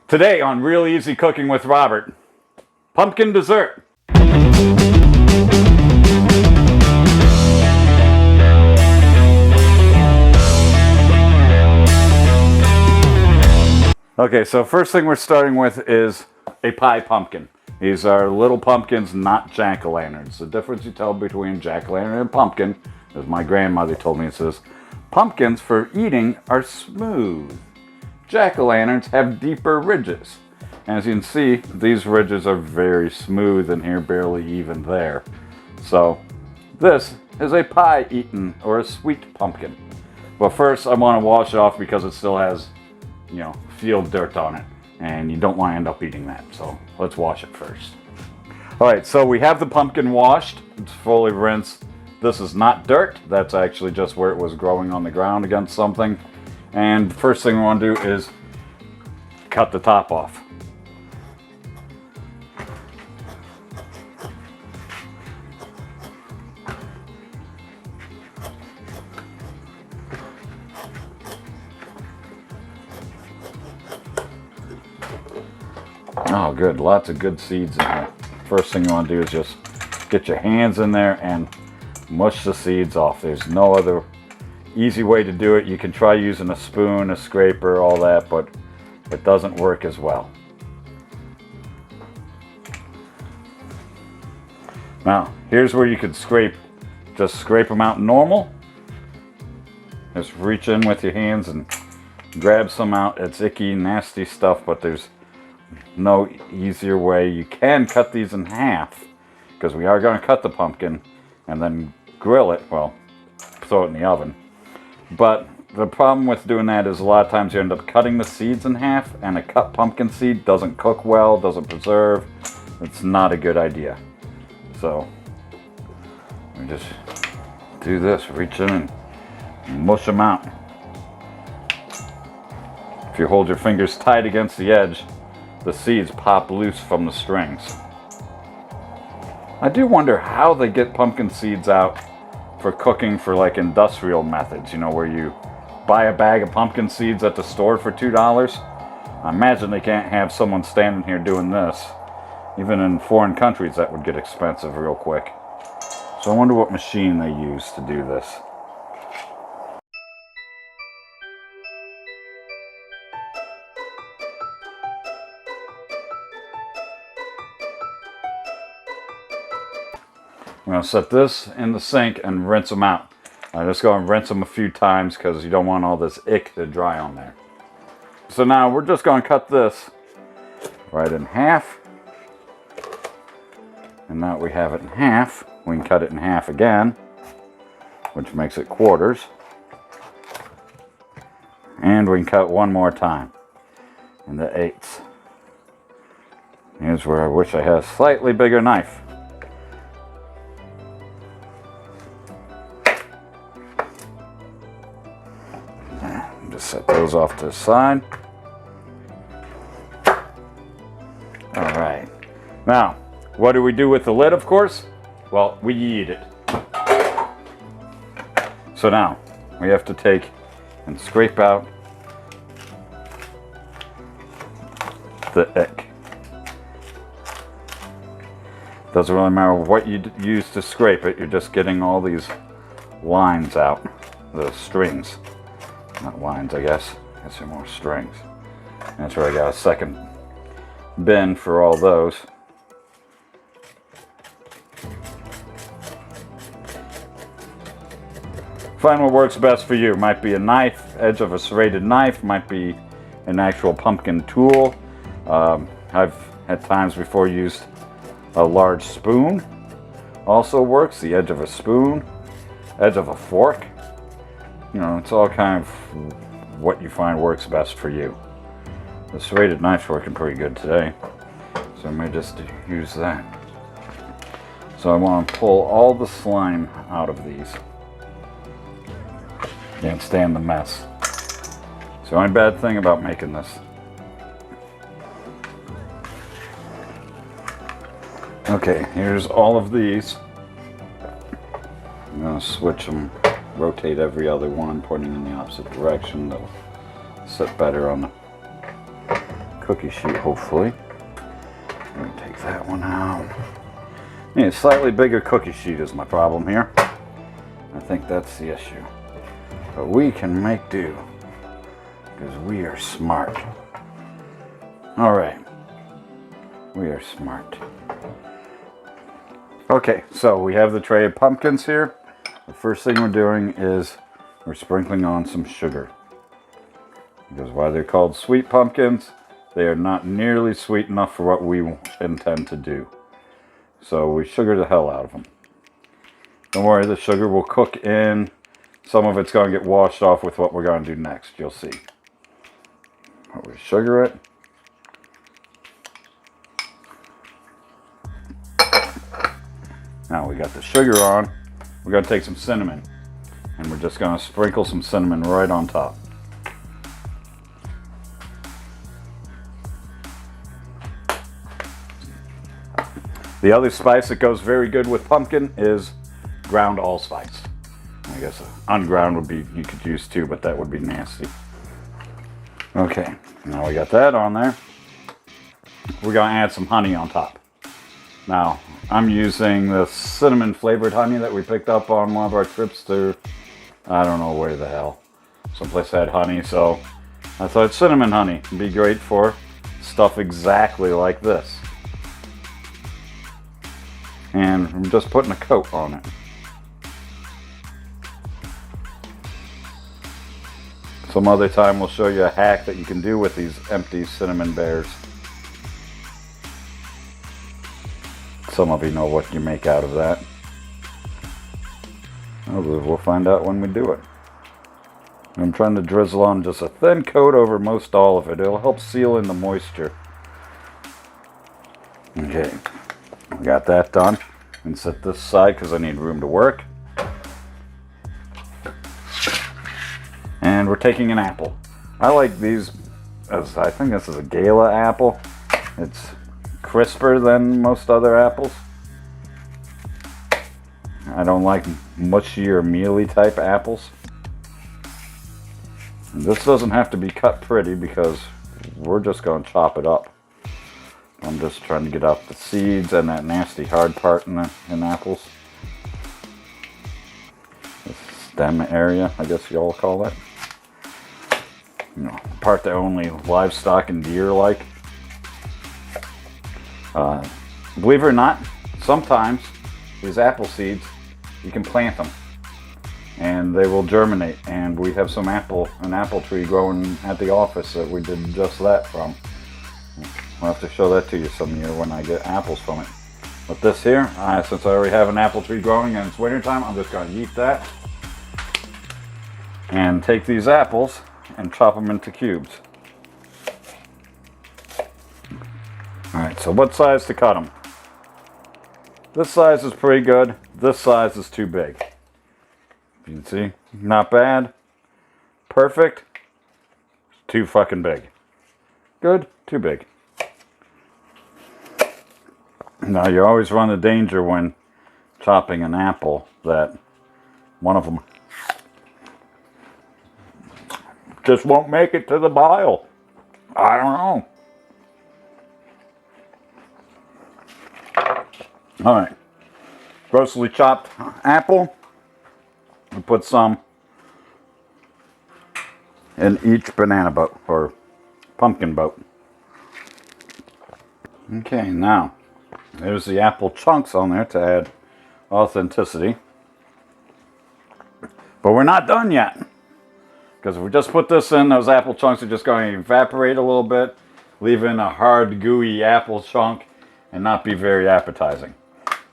Today on Real Easy Cooking with Robert, pumpkin dessert. Okay, so first thing we're starting with is a pie pumpkin. These are little pumpkins, not jack-o'-lanterns. The difference you tell between jack-o'-lantern and pumpkin, as my grandmother told me, it says, pumpkins for eating are smooth. Jack-o'-lanterns have deeper ridges. As you can see, these ridges are very smooth and here barely even there. So this is a pie eaten or a sweet pumpkin. But first I want to wash it off because it still has, field dirt on it. And you don't want to end up eating that. So let's wash it first. Alright, so we have the pumpkin washed. It's fully rinsed. This is not dirt. That's actually just where it was growing on the ground against something. And the first thing we want to do is cut the top off. Oh good, lots of good seeds in here. First thing you want to do is just get your hands in there and mush the seeds off. There's no other easy way to do it. You can try using a spoon, a scraper, all that, but it doesn't work as well. Now, here's where you could scrape. Just scrape them out normal. Just reach in with your hands and grab some out. It's icky, nasty stuff, but there's no easier way. You can cut these in half because we are going to cut the pumpkin and then grill it. Well, throw it in the oven. But the problem with doing that is a lot of times you end up cutting the seeds in half, and a cut pumpkin seed doesn't cook well, doesn't preserve. It's not a good idea. So we just do this, reach in and mush them out. If you hold your fingers tight against the edge, the seeds pop loose from the strings. I do wonder how they get pumpkin seeds out for cooking for like industrial methods, where you buy a bag of pumpkin seeds at the store for $2. I imagine they can't have someone standing here doing this. Even in foreign countries that would get expensive real quick. So I wonder what machine they use to do this. I'm going to set this in the sink and rinse them out. I just go and rinse them a few times because you don't want all this ick to dry on there. So now we're just going to cut this right in half. And now we have it in half. We can cut it in half again, which makes it quarters. And we can cut one more time into eighths. Here's where I wish I had a slightly bigger knife. Just set those off to the side. All right. Now, what do we do with the lid, of course? Well, we eat it. So now, we have to take and scrape out the ick. Doesn't really matter what you use to scrape it, you're just getting all these lines out, the strings. Not lines, I guess. I guess they're more strings. And that's where I got a second bin for all those. Find what works best for you. Might be a knife, edge of a serrated knife, might be an actual pumpkin tool. I've had times before used a large spoon. Also works, the edge of a spoon, edge of a fork. It's all kind of what you find works best for you. The serrated knife's working pretty good today, so I may just use that. So I want to pull all the slime out of these. Can't stand the mess. It's the only bad thing about making this. Okay, here's all of these. I'm going to switch them, rotate every other one, pointing in the opposite direction. They'll sit better on the cookie sheet, hopefully. Let me take that one out. Yeah, a slightly bigger cookie sheet is my problem here. I think that's the issue. But we can make do, because we are smart. Alright. We are smart. Okay, so we have the tray of pumpkins here. The first thing we're doing is we're sprinkling on some sugar. Because while they're called sweet pumpkins, they are not nearly sweet enough for what we intend to do. So we sugar the hell out of them. Don't worry, the sugar will cook in. Some of it's going to get washed off with what we're going to do next. You'll see. But we sugar it. Now we got the sugar on. We're going to take some cinnamon. And we're just going to sprinkle some cinnamon right on top. The other spice that goes very good with pumpkin is ground allspice. I guess unground would be, you could use too, but that would be nasty. Okay, now we got that on there. We're going to add some honey on top. Now, I'm using the cinnamon flavored honey that we picked up on one of our trips to, I don't know where the hell. Someplace had honey, so I thought cinnamon honey would be great for stuff exactly like this. And I'm just putting a coat on it. Some other time we'll show you a hack that you can do with these empty cinnamon bears. Some of you know what you make out of that. We'll find out when we do it. I'm trying to drizzle on just a thin coat over most all of it. It'll help seal in the moisture. Okay, we got that done. And set this aside because I need room to work. And we're taking an apple. I like these, as I think this is a Gala apple. It's crisper than most other apples. I don't like mushy or mealy type apples. And this doesn't have to be cut pretty because we're just going to chop it up. I'm just trying to get out the seeds and that nasty hard part in apples. The stem area, I guess you all call that. You know, part that only livestock and deer like. Believe it or not, sometimes these apple seeds, you can plant them and they will germinate. And we have an apple tree growing at the office that we did just that from. I'll have to show that to you some year when I get apples from it. But this here, since I already have an apple tree growing and it's winter time, I'm just going to yeet that and take these apples and chop them into cubes. Alright, so what size to cut them? This size is pretty good. This size is too big. You can see, not bad. Perfect. Too fucking big. Good, too big. Now you always run the danger when chopping an apple that one of them just won't make it to the bile. I don't know. Alright. Grossly chopped apple. We put some in each banana boat or pumpkin boat. Okay, now there's the apple chunks on there to add authenticity. But we're not done yet. Because if we just put this in, those apple chunks are just going to evaporate a little bit, leaving a hard, gooey apple chunk and not be very appetizing.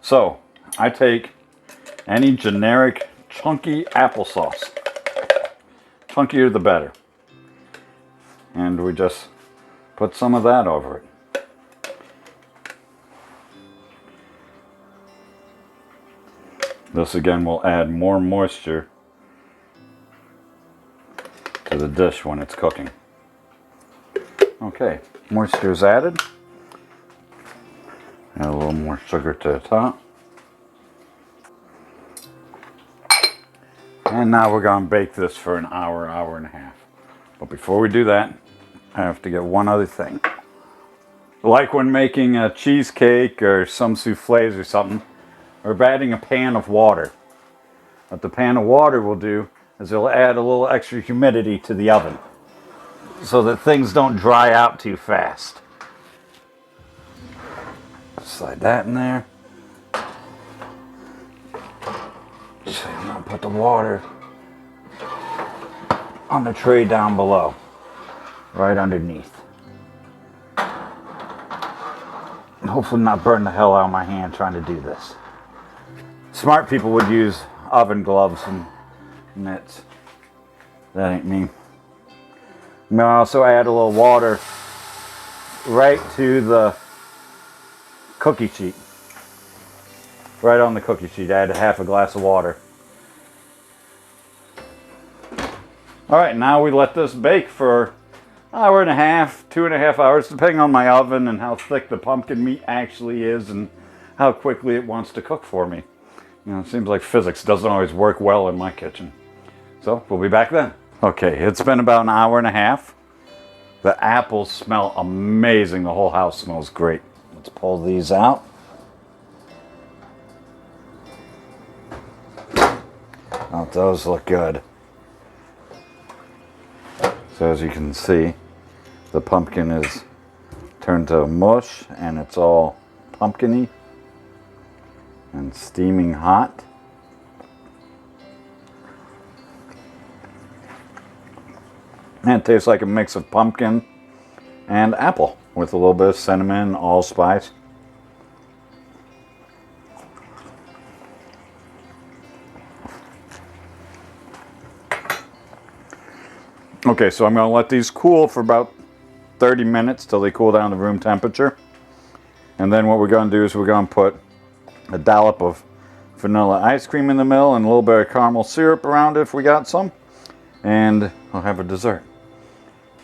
So, I take any generic chunky applesauce. Chunkier the better. And we just put some of that over it. This again will add more moisture to the dish when it's cooking. Okay, moisture is added. Add a little more sugar to the top. And now we're going to bake this for an hour, hour and a half. But before we do that, I have to get one other thing. like when making a cheesecake or some souffles or something, or adding a pan of water. What the pan of water will do is it'll add a little extra humidity to the oven so that things don't dry out too fast. Slide that in there. So I'm gonna put the water on the tray down below, right underneath. And hopefully not burn the hell out of my hand trying to do this. Smart people would use oven gloves and mitts. That ain't me. I'm gonna also add a little water right to the cookie sheet. Right on the cookie sheet, add a half a glass of water. Alright, now we let this bake for an hour and a half, 2.5 hours, depending on my oven and how thick the pumpkin meat actually is and how quickly it wants to cook for me. You know, it seems like physics doesn't always work well in my kitchen. So, we'll be back then. Okay, it's been about an hour and a half. The apples smell amazing. The whole house smells great. Let's pull these out. Oh, those look good. So as you can see, the pumpkin is turned to mush and it's all pumpkin-y and steaming hot. And it tastes like a mix of pumpkin and apple with a little bit of cinnamon, allspice. Okay, so I'm going to let these cool for about 30 minutes till they cool down to room temperature. And then what we're going to do is we're going to put a dollop of vanilla ice cream in the middle and a little bit of caramel syrup around it if we got some. And we'll have a dessert.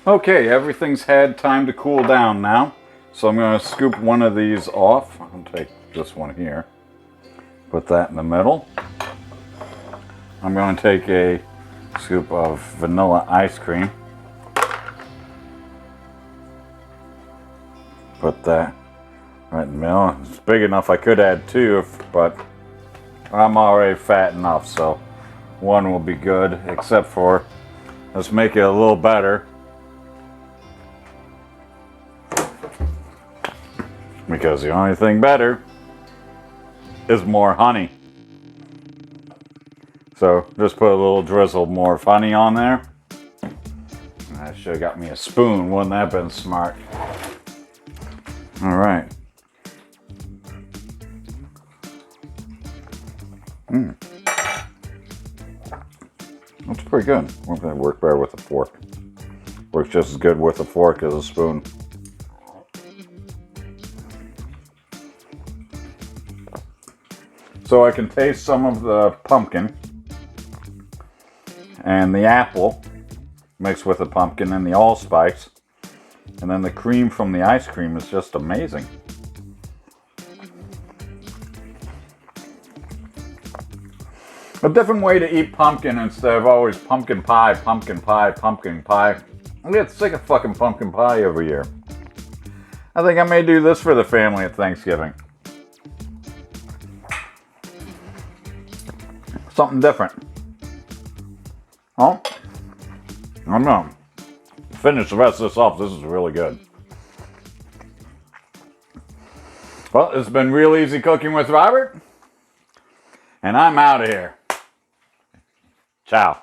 Okay, everything's had time to cool down now. So I'm going to scoop one of these off. I'll take this one here. Put that in the middle. I'm going to take a scoop of vanilla ice cream. Put that right in the middle. It's big enough I could add two, but I'm already fat enough, so one will be good, except for let's make it a little better. Because the only thing better is more honey. So just put a little drizzle more of honey on there. I should have got me a spoon, wouldn't that have been smart? All right. That's pretty good. Won't that work better with a fork? Works just as good with a fork as a spoon. So I can taste some of the pumpkin and the apple mixed with the pumpkin and the allspice. And then the cream from the ice cream is just amazing. A different way to eat pumpkin instead of always pumpkin pie, pumpkin pie, pumpkin pie. I get sick of fucking pumpkin pie every year. I think I may do this for the family at Thanksgiving. Something different. Oh, I'm gonna finish the rest of this off. This is really good. Well, it's been real easy cooking with Robert, and I'm out of here. Ciao.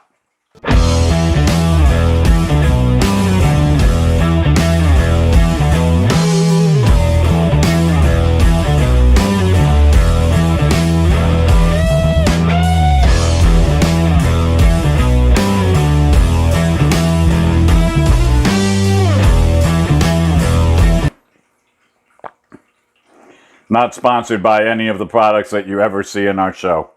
Not sponsored by any of the products that you ever see in our show.